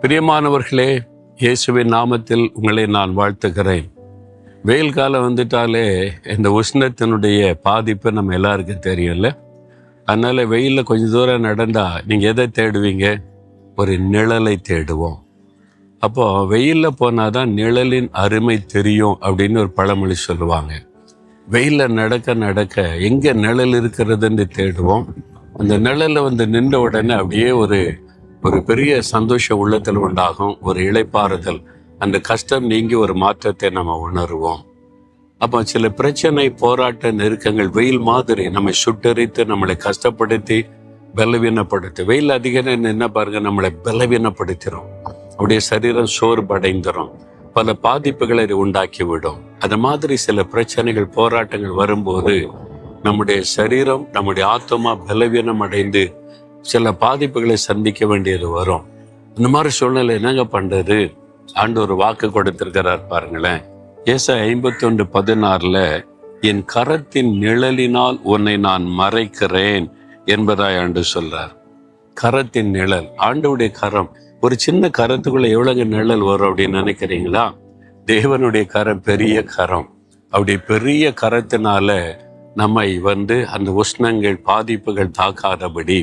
பிரியமானவர்களே, இயேசுவின் நாமத்தில் உங்களை நான் வாழ்த்துகிறேன். வெயில் காலம் வந்துட்டாலே இந்த உஷ்ணத்தினுடைய பாதிப்பு நம்ம எல்லாருக்கும் தெரியும்ல. அதனால வெயிலில் கொஞ்சம் தூரம் நடந்தா நீங்கள் எதை தேடுவீங்க? ஒரு நிழலை தேடுவோம். அப்போ வெயிலில் போனாதான் நிழலின் அருமை தெரியும் அப்படின்னு ஒரு பழமொழி சொல்லுவாங்க. வெயிலில் நடக்க நடக்க எங்கே நிழல் இருக்கிறதுன்னு தேடுவோம். அந்த நிழலில் வந்து நின்ற உடனே அப்படியே ஒரு பெரிய சந்தோஷம் உள்ளத்தில் உண்டாகும், ஒரு இளைப்பாறுதல், அந்த கஷ்டம் நீங்கி ஒரு மாற்றத்தை நம்ம உணர்வோம். அப்போ சில பிரச்சனை, போராட்ட, நெருக்கங்கள் வெயில் மாதிரி நம்மை சுட்டரித்து நம்மளை கஷ்டப்படுத்தி பலவீனப்படுத்தி, வெயில் அதிகம் என்ன பாருங்க, நம்மளை பலவீனப்படுத்திடும். அப்படியே சரீரம் சோர்வடைந்துடும், பல பாதிப்புகளை உண்டாக்கி விடும். அது மாதிரி சில பிரச்சனைகள், போராட்டங்கள் வரும்போது நம்முடைய சரீரம், நம்முடைய ஆத்மா பலவீனம் அடைந்து சில பாதிப்புகளை சந்திக்க வேண்டியது வரும். இந்த மாதிரி சூழ்நிலை என்னங்க பண்றது? ஆண்டவர் வாக்கு கொடுத்திருக்கிறார் பாருங்களேன். ஏசாயா 51:16 என் கரத்தின் நிழலினால் உன்னை நான் மறைக்கிறேன் என்பதாய் ஆண்டு சொல்றார். கரத்தின் நிழல், ஆண்டவருடைய கரம். ஒரு சின்ன கரத்துக்குள்ள எவ்வளவு நிழல் வரும் அப்படின்னு நினைக்கிறீங்களா? தேவனுடைய கரம் பெரிய கரம். அப்படி பெரிய கரத்தினால நம்மை அந்த உஷ்ணங்கள், பாதிப்புகள் தாக்காதபடி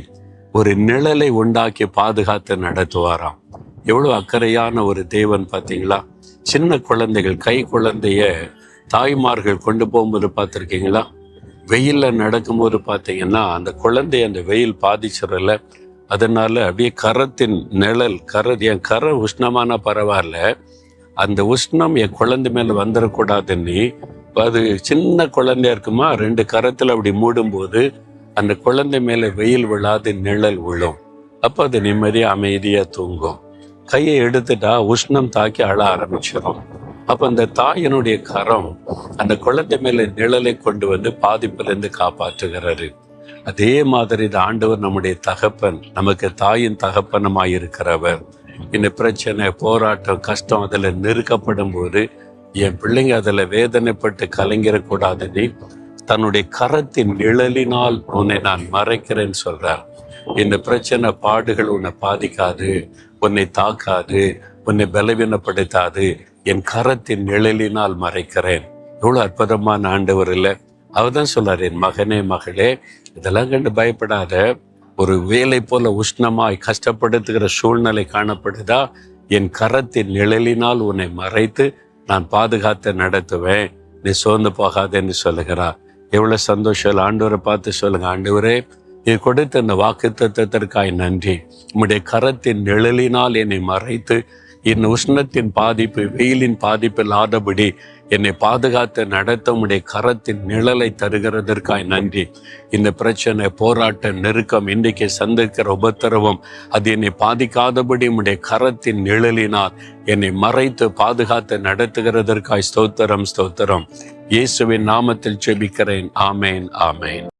ஒரு நிழலை உண்டாக்கி பாதுகாத்து நடத்துவாராம். எவ்வளவு அக்கறையான ஒரு தேவன் பார்த்தீங்களா? சின்ன குழந்தைகள், கை குழந்தைய தாய்மார்கள் கொண்டு போகும்போது பார்த்துருக்கீங்களா? வெயில்ல நடக்கும்போது பார்த்தீங்கன்னா அந்த குழந்தைய அந்த வெயில் பாதிச்சிடல. அதனால அப்படியே கரத்தின் நிழல், என் கரை உஷ்ணமான பரவாயில்ல, அந்த உஷ்ணம் என் குழந்தை மேல வந்துடக்கூடாதுன்னு, அது சின்ன குழந்தையா இருக்குமா, 2 கரத்துல அப்படி மூடும்போது அந்த குழந்தை மேல வெயில் விழாது, நிழல் விழும். அப்போ அது நிம்மதியா அமைதியா தூங்கும். கையை எடுத்துட்டா உஷ்ணம் தாக்கி அழ ஆரம்பிச்சிடும். அப்ப அந்த தாயினுடைய கரம் அந்த குழந்தை மேல நிழலை கொண்டு வந்து பாதிப்பிலிருந்து காப்பாற்றுகிறாரு. அதே மாதிரி இந்த ஆண்டவர் நம்முடைய தகப்பன், நமக்கு தாயின் தகப்பனமாய் இருக்கிறவர். இந்த பிரச்சனை, போராட்டம், கஷ்டம் அதுல நெருக்கப்படும் போது என் பிள்ளைங்க அதுல வேதனைப்பட்டு கலங்கிடக்கூடாது, தன்னுடைய கரத்தின் நிழலினால் உன்னை நான் மறைக்கிறேன்னு சொல்றார். இந்த பிரச்சனை, பாடுகள் உன்னை பாதிக்காது, உன்னை தாக்காது, உன்னை பலவீனப்படுத்தாது, என் கரத்தின் நிழலினால் மறைக்கிறேன். எவ்வளவு அற்புதமான ஆண்டவர் இல்லை? அவர் தான் சொல்றாரு, என் மகனே, மகளே, இதெல்லாம் கண்டு பயப்படாத. ஒரு வேலை போல உஷ்ணமாய் கஷ்டப்படுத்துகிற சூழ்நிலை காணப்படுதா? என் கரத்தின் நிழலினால் உன்னை மறைத்து நான் பாதுகாத்து நடத்துவேன், நீ சோர்ந்து போகாதேன்னு சொல்லுகிறார். எவ்வளவு சந்தோஷம்! ஆண்டவரை பார்த்து சொல்லுங்க, ஆண்டவரே, நீ கொடுத்த இந்த வாக்குத்தத்தத்திற்காய் நன்றி. உம்முடைய கரத்தின் நிழலினால் என்னை மறைத்து இந்த உஷ்ணத்தின் பாதிப்பு, வெயிலின் பாதிப்பு இல்லாதபடி என்னை பாதுகாத்து நடத்த உம்முடைய கரத்தின் நிழலை தருகிறதற்காய் நன்றி. இந்த பிரச்சனை, போராட்ட, நெருக்கம், இன்றைக்கு சந்திக்கிற உபத்திரவம் அது என்னை பாதிக்காதபடி உம்முடைய கரத்தின் நிழலினால் என்னை மறைத்து பாதுகாத்து நடத்துகிறதற்காய் ஸ்தோத்திரம், ஸ்தோத்திரம். இயேசுவின் நாமத்தில் ஜெபிக்கிறேன். ஆமேன், ஆமேன்.